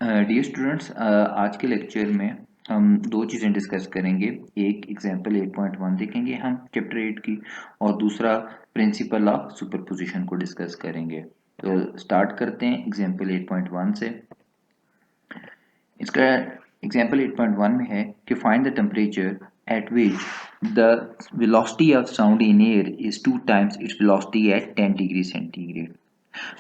Dear students, आज के lecture में हम दो चीज़ें डिस्कस करेंगे। एक एग्जांपल 8.1 देखेंगे हम चैप्टर 8 की, और दूसरा प्रिंसिपल ऑफ सुपरपोजिशन को डिस्कस करेंगे। तो स्टार्ट करते हैं एग्जांपल 8.1 से। इसका एग्जांपल 8.1 में है कि find the temperature at which the velocity of sound in air is 2 times its velocity at 10 degree centigrade.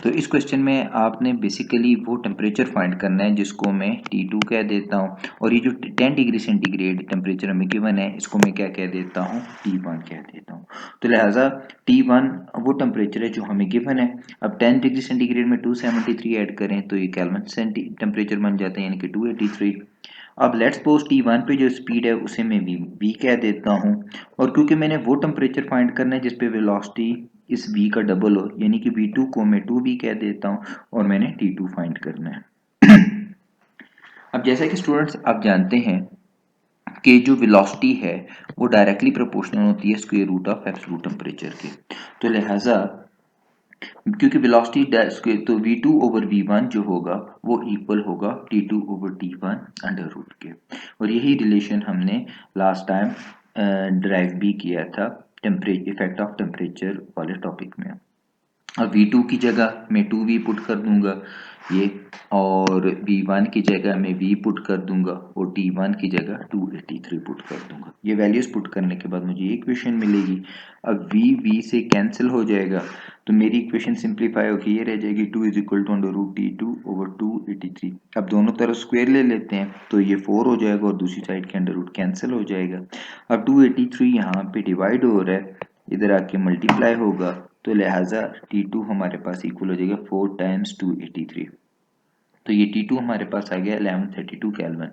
तो इस क्वेश्चन में आपने बेसिकली वो टेम्परेचर फाइंड करना है जिसको मैं T2 कह देता हूँ, और ये जो 10 डिग्री सेंटीग्रेड टेम्परेचर हमें गिवन है इसको मैं क्या कह देता हूँ, T1 कह देता हूँ। तो लिहाजा T1 वो टेम्परेचर है जो हमें गिवन है। अब 10 डिग्री सेंटीग्रेड में 273 ऐड करें तो ये केल्विन टेम्परेचर बन जाते हैं, यानी कि 283। अब लेट्स सपोज T1 पे जो स्पीड है उसे मैं v कह देता हूँ, और क्योंकि मैंने वो टेम्परेचर फाइंड करना है जिसपे वेलोसिटी इस v का डबल हो, यानी कि v2 को मैं 2v कह देता हूँ, और मैंने T2 फाइंड करना है। अब जैसा कि स्टूडेंट्स आप जानते हैं कि जो वेलोसिटी है वो डायरेक्टली प्रोपोर्शनल होती है square root of absolute temperature के। तो लिहाजा क्योंकि वेलोसिटी तो v2 ओवर v1 जो होगा वो इक्वल होगा t2 over t1 under root के, और यही रिलेशन हमने लास्ट टाइम ड्राइव भी किया था टेम्परेचर इफेक्ट ऑफ टेम्परेचर वाले टॉपिक में। अब v2 की जगह मैं 2v पुट कर दूंगा ये, और v1 की जगह मैं v पुट कर दूंगा, और t1 की जगह 283 पुट कर दूंगा। ये वैल्यूज पुट करने के बाद मुझे इक्वेशन मिलेगी। अब v से कैंसिल हो जाएगा तो मेरी इक्वेशन सिंप्लीफाई होकर ये रह जाएगी 2 is equal to under root T2 over 283। अब दोनों तरफ स्क्वायर ले लेते हैं तो ये 4 हो जाएगा, और दूसरी साइड के अंडर रूट कैंसिल हो जाएगा। अब 283 यहाँ पे डिवाइड हो रहा है, इधर आके मल्टीप्लाई होगा, तो लिहाजा T2 हमारे पास इक्वल हो जाएगा 4 टाइम्स 283। तो ये T2 हमारे पास आ गया 1132 केल्विन।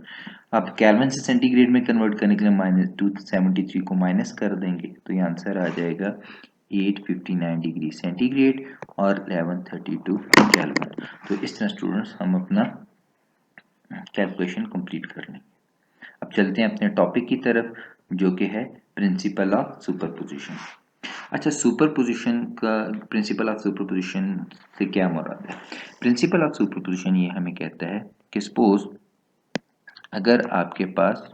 अब केल्विन से सेंटीग्रेड में कन्वर्ट करने के लिए -273 को माइनस कर देंगे तो ये आंसर आ जाएगा 859 डिग्री सेंटीग्रेड और 1132 केल्विन। तो इस तरह स्टूडेंट्स हम अपना कैलकुलेशन कंप्लीट कर लेंगे। अब चलते हैं अपने टॉपिक की तरफ जो कि है प्रिंसिपल ऑफ सुपरपोजिशन। अच्छा, सुपरपोजिशन का प्रिंसिपल ऑफ सुपरपोजिशन से क्या मुराद है? प्रिंसिपल ऑफ सुपरपोजिशन ये हमें कहता है कि सपोज अगर आपके पास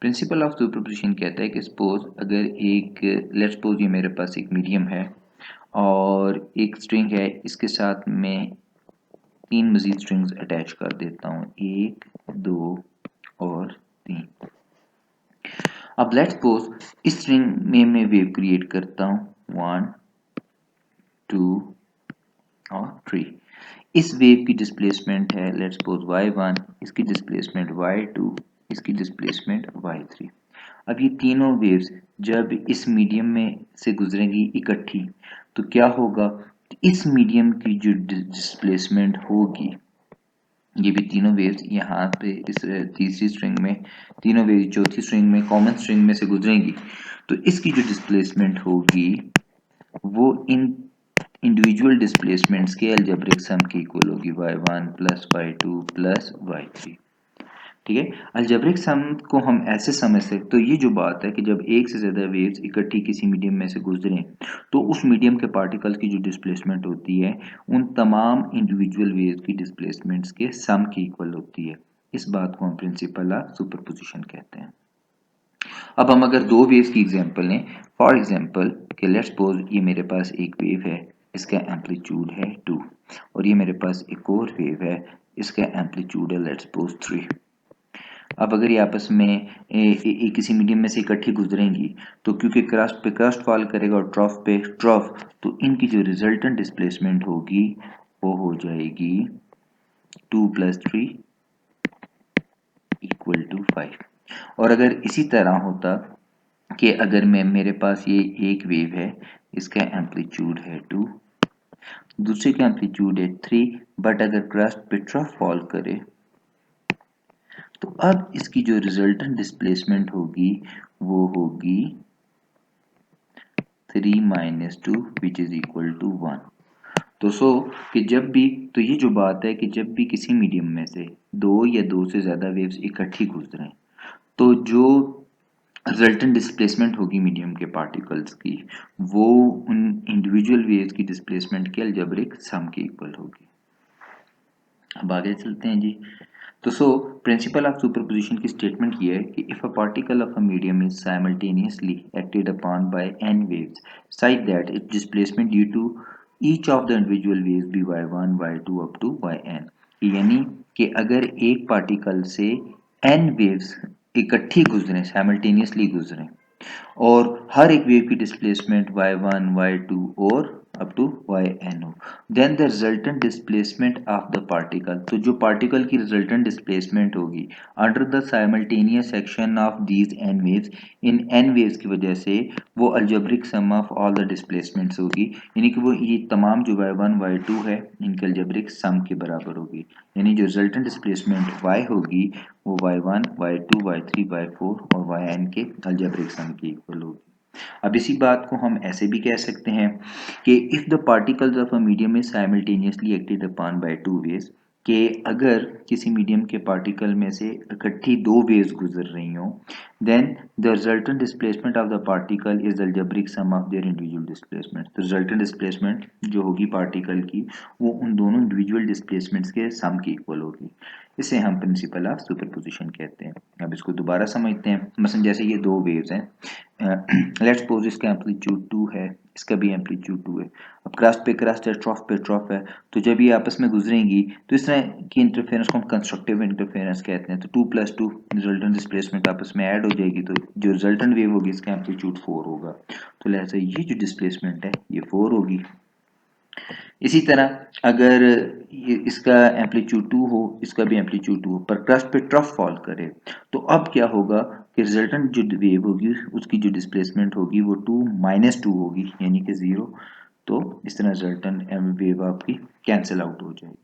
प्रिंसिपल ऑफ सुपरपोजिशन कहता है कि सपोज अगर एक लेट्स सपोज ये मेरे पास एक मीडियम है और एक स्ट्रिंग है, इसके साथ मैं 3 मजीद स्ट्रिंग्स अटैच कर देता हूँ, 1 2 और 3। अब लेट्स सपोज इस स्ट्रिंग में मैं वेव क्रिएट करता हूँ 1 2 और 3। इस वेव की डिस्प्लेसमेंट है लेट्स सपोज y1, इसकी डिस्प्लेसमेंट y2, इसकी डिस्प्लेसमेंट y3। अब ये तीनों वेव्स जब इस मीडियम में से गुजरेंगी इकट्ठी तो क्या होगा, इस मीडियम की जो डिस्प्लेसमेंट होगी, ये भी तीनों वेव्स यहाँ पे इस तीसरी स्ट्रिंग में, तीनों वेव चौथी स्ट्रिंग में कॉमन स्ट्रिंग में से गुजरेंगी, तो इसकी जो डिस्प्लेसमेंट होगी वो इन इंडिविजुअल डिस्प्लेसमेंट्स के अलजेब्रिक सम की इक्वल होगी y1 plus y2 plus y3। ठीक है, अलजेब्रिक सम को हम ऐसे समझ सकते, तो ये जो बात है कि जब एक से ज्यादा वेव्स इकट्ठी किसी मीडियम में से गुजरें तो उस मीडियम के पार्टिकल्स की जो डिस्प्लेसमेंट होती है उन तमाम इंडिविजुअल वेव्स की डिस्प्लेसमेंट्स के सम की इक्वल होती है। इस बात को हम प्रिंसिपल ऑफ सुपरपोजिशन कहते हैं। अब हम अगर दो वेव्स की एग्जांपल लें, फॉर एग्जांपल कि लेट्स सपोज ये मेरे पास एक वेव है, इसका एम्पलीट्यूड है 2, और ये मेरे पास एक और वेव है, इसका एम्पलीट्यूड है लेट्स सपोज 3। अब अगर ये आपस में किसी मीडियम में से इकट्ठी गुजरेंगी तो क्योंकि क्रस्ट पे क्रस्ट फॉल करेगा और ट्रफ पे ट्रफ, तो इनकी जो रिजल्टेंट डिस्प्लेसमेंट होगी वो हो जाएगी 2 प्लस 3 इक्वल टू 5। और अगर इसी तरह होता कि अगर मैं मेरे पास ये एक वेव है, इसका एम्पलीट्यूड है 2, दूसरे का एम्पलीट्यूड है 3, बट अगर क्रस्ट पे ट्रफ फॉल करे तो अब इसकी जो रिजल्टेंट डिस्प्लेसमेंट होगी वो होगी 3 minus 2 which is equal to 1। तो कि जब भी, तो ये जो बात है कि जब भी किसी मीडियम में से दो या दो से ज्यादा वेव्स इकट्ठी गुजरें तो जो रिजल्टेंट डिस्प्लेसमेंट होगी मीडियम के पार्टिकल्स की वो उन इंडिविजुअल वेव्स की डिस्प्लेसमेंट के अलजेब्रिक सम के इक्वल होगी। अब आगे चलते हैं जी। तो प्रिंसिपल ऑफ सुपरपोजिशन की स्टेटमेंट ये है कि if a particle of a medium is simultaneously acted upon bye n waves such that its displacement due to each of the individual waves be y1 y2 up to yn, यानी कि अगर एक particle से n waves इकट्ठी गुजरें, simultaneously गुजरें, और हर एक wave की displacement y1 y2 और अप टू yn हो, then the resultant displacement of the particle, तो जो पार्टिकल की रिजल्टेंट डिस्प्लेसमेंट होगी under the simultaneous action of these n waves, इन एन वेव्स की वजह से वो algebraic sum of all the displacements होगी, यानी कि वो ये तमाम जो y1 y2 है इनके अलजेब्रिक सम के बराबर होगी, यानी जो रिजल्टेंट डिस्प्लेसमेंट y होगी वो y1 y2 y3 y4 और yn के अलजेब्रिक सम की इक्वल होगी। अब इसी बात को हम ऐसे भी कह सकते हैं कि if the particles of a medium is simultaneously acted upon by two waves, कि अगर किसी मीडियम के पार्टिकल में से इकट्ठी दो वेव्स गुजर रही हों, then the resultant displacement of the particle is algebraic sum of their individual displacement, तो रिजल्टेंट डिस्प्लेसमेंट जो होगी पार्टिकल की वो उन दोनों इंडिविजुअल डिस्प्लेसमेंट्स के सम की इक्वल होगी। इसे हम प्रिंसिपल ऑफ सुपरपोजिशन कहते हैं। अब इसको दोबारा समझते हैं। मसलन जैसे ये दो वेव्स हैं, लेट्स सपोज इसका एम्पलीट्यूड 2 है, इसका भी एम्पलीट्यूड 2 है। अब क्रस्ट पे क्रस्ट है, ट्रॉफ पे ट्रॉफ है, तो जब ये आपस में गुजरेंगी तो इस तरह की इंटरफेरेंस को हम कंस्ट्रक्टिव इंटरफेरेंस कहते हैं। तो 2 + 2 रिजल्टेंट डिस्प्लेसमेंट आपस में ऐड हो जाएगी, तो जो रिजल्टेंट वेव होगी इसका एम्पलीट्यूड 4 होगा, तो लिहाजा ये जो डिस्प्लेसमेंट है ये 4 होगी। इसी तरह अगर इसका एम्पलीट्यूड 2 हो, इसका भी एम्पलीट्यूड 2 हो, पर क्रस्ट पे ट्रफ फॉल करे, तो अब क्या होगा कि रिजल्टेंट जो वेव होगी उसकी जो डिस्प्लेसमेंट होगी वो 2 - 2 होगी, यानी कि 0। तो इस तरह रिजल्टेंट वेव आपकी कैंसिल आउट हो जाएगी।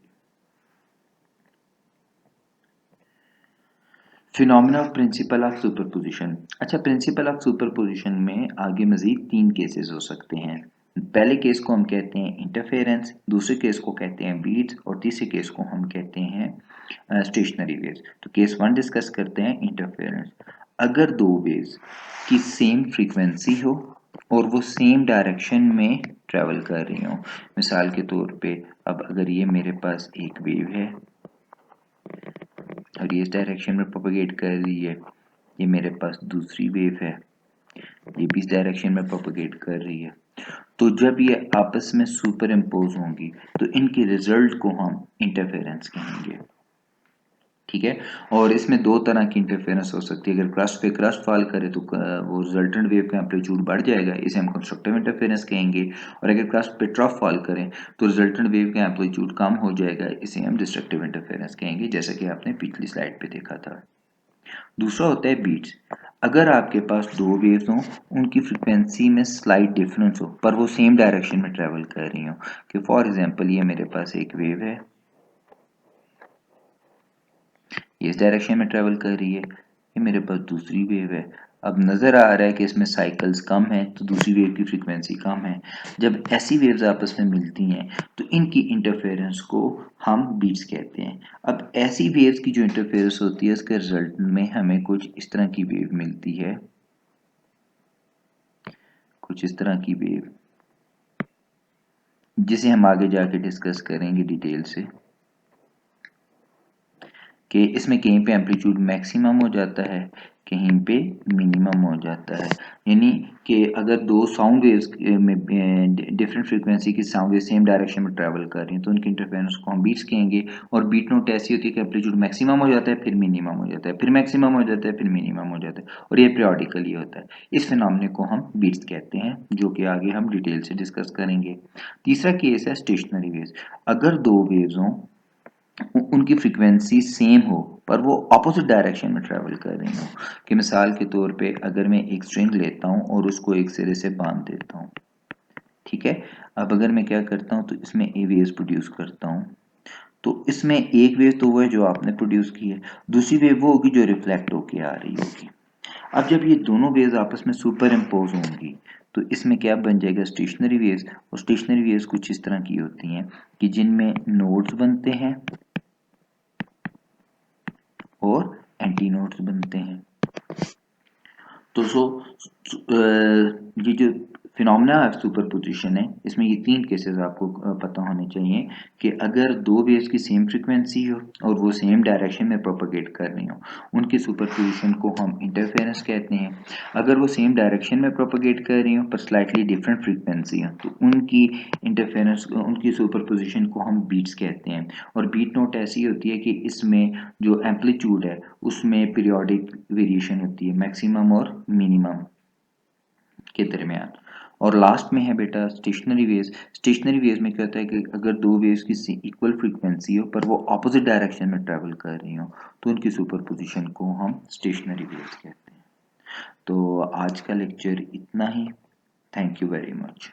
Phenomena of principle of superposition. अच्छा, प्रिंसिपल ऑफ सुपरपोजिशन में आगे मजीद 3 केसेस हो सकते हैं। पहले केस को हम कहते हैं इंटरफेरेंस, दूसरे केस को कहते हैं बीट्स, और तीसरे केस को हम कहते हैं स्टेशनरी वेव्स। तो केस 1 डिस्कस करते हैं इंटरफेरेंस। अगर दो वेव्स की सेम फ्रीक्वेंसी हो और वो सेम डायरेक्शन में ट्रेवल कर रही हो, मिसाल के तौर पे अब अगर ये मेरे पास एक वेव है और ये इस डायरेक्शन में प्रोपेगेट कर रही है, ये मेरे पास दूसरी वेव है, ये भी इस डायरेक्शन में प्रोपेगेट कर रही है, तो जब ये आपस में सुपर इम्पोज होंगी तो इनके रिजल्ट को हम इंटरफेरेंस कहेंगे। ठीक है, और इसमें दो तरह की इंटरफेरेंस हो सकती है। अगर क्रस्ट पे क्रस्ट फॉल करे तो वो रिजल्टेंट वेव का एम्पलीट्यूड बढ़ जाएगा, इसे हम कंस्ट्रक्टिव इंटरफेरेंस कहेंगे, और अगर क्रस्ट पे ट्रफ फॉल करें तो रिजल्टेंट वेव का एम्पलीट्यूड कम हो जाएगा, इसे हम डिस्ट्रक्टिव इंटरफेरेंस कहेंगे, जैसा कि आपने पिछली स्लाइड पे देखा था। दूसरा होता है बीट्स। अगर आपके पास दो वेव्स हों, उनकी फ्रीक्वेंसी में स्लाइट डिफरेंस हो पर वो सेम डायरेक्शन में ट्रेवल कर रही हो, कि फॉर एग्जांपल ये मेरे पास एक वेव है, ये इस डायरेक्शन में ट्रेवल कर रही है, ये मेरे पास दूसरी वेव है। अब नज़र आ रहा है कि इसमें साइकिल्स कम हैं तो दूसरी वेव की फ्रीक्वेंसी कम है। जब ऐसी वेव्स आपस में मिलती हैं तो इनकी इंटरफेरेंस को हम बीट्स कहते हैं। अब ऐसी वेव्स की जो इंटरफेरेंस होती है उसके रिजल्ट में हमें कुछ इस तरह की वेव मिलती है, कुछ इस तरह की वेव, जिसे हम आगे जाके डिस्कस करेंगे डिटेल से, कि इसमें कहीं पे एम्पलीट्यूड मैक्सिमम हो जाता है, कहीं पे मिनिमम हो जाता है। यानी कि अगर दो साउंड वेव्स में डिफरेंट फ्रीक्वेंसी की साउंड वेव सेम डायरेक्शन में ट्रैवल कर रही हैं तो उनकी इंटरफेरेंस को हम बीट्स कहेंगे। और बीट नोट ऐसी होती है कि एम्पलीट्यूड मैक्सिमम हो जाता है, फिर मिनिमम हो जाता है, फिर मैक्सिमम हो जाता है, फिर मिनिमम हो जाता है, और ये पीरियोडिकली होता है। इस फिनोमेना को हम बीट्स कहते हैं, जो कि आगे हम डिटेल से डिस्कस करेंगे। तीसरा केस है स्टेशनरी वेव्स। अगर दो वेव्स हों, उनकी फ्रीक्वेंसी सेम हो पर वो ऑपोजिट डायरेक्शन में ट्रैवल कर रही हो, कि मिसाल के तौर पे अगर मैं एक स्ट्रिंग लेता हूँ और उसको एक सिरे से बांध देता हूँ, ठीक है। अब अगर मैं क्या करता हूँ तो इसमें ए वेव्स प्रोड्यूस करता हूँ, तो इसमें एक वेव तो वो है जो आपने प्रोड्यूस की है, दूसरी वेव वो होगी जो रिफ्लेक्ट होके आ रही होगी। अब जब ये दोनों वेव्स आपस में सुपर इम्पोज होंगी तो इसमें क्या बन जाएगा, स्टेशनरी वेव्स। और स्टेशनरी वेव्स कुछ इस तरह की होती हैं कि जिनमें नोड्स बनते हैं और एंटी नोड्स बनते हैं। तो ये जो फिनोमेना ऑफ सुपरपोजिशन है, इसमें ये 3 केसेस आपको पता होने चाहिए कि अगर 2 वेव्स की सेम फ्रीक्वेंसी हो और वो सेम डायरेक्शन में प्रोपेगेट कर रही हो, उनकी सुपरपोजिशन को हम इंटरफेरेंस कहते हैं। अगर वो सेम डायरेक्शन में प्रोपेगेट कर रही हो पर स्लाइटली डिफरेंट फ्रीक्वेंसी हो, तो उनकी इंटरफेरेंस उनकी सुपरपोजिशन को हम बीट्स कहते हैं। और बीट नोट ऐसी होती है कि इसमें जो एम्पलीट्यूड है उसमें पीरियोडिक वेरिएशन होती है मैक्सिमम और मिनिमम के दरमियान। और लास्ट में है बेटा स्टेशनरी वेव्स। स्टेशनरी वेव्स में क्या होता है कि अगर 2 वेव्स की इक्वल फ्रीक्वेंसी हो पर वो ऑपोजिट डायरेक्शन में ट्रैवल कर रही हो, तो उनकी सुपरपोजिशन को हम स्टेशनरी वेव्स कहते हैं। तो आज का लेक्चर इतना ही। Thank you very much.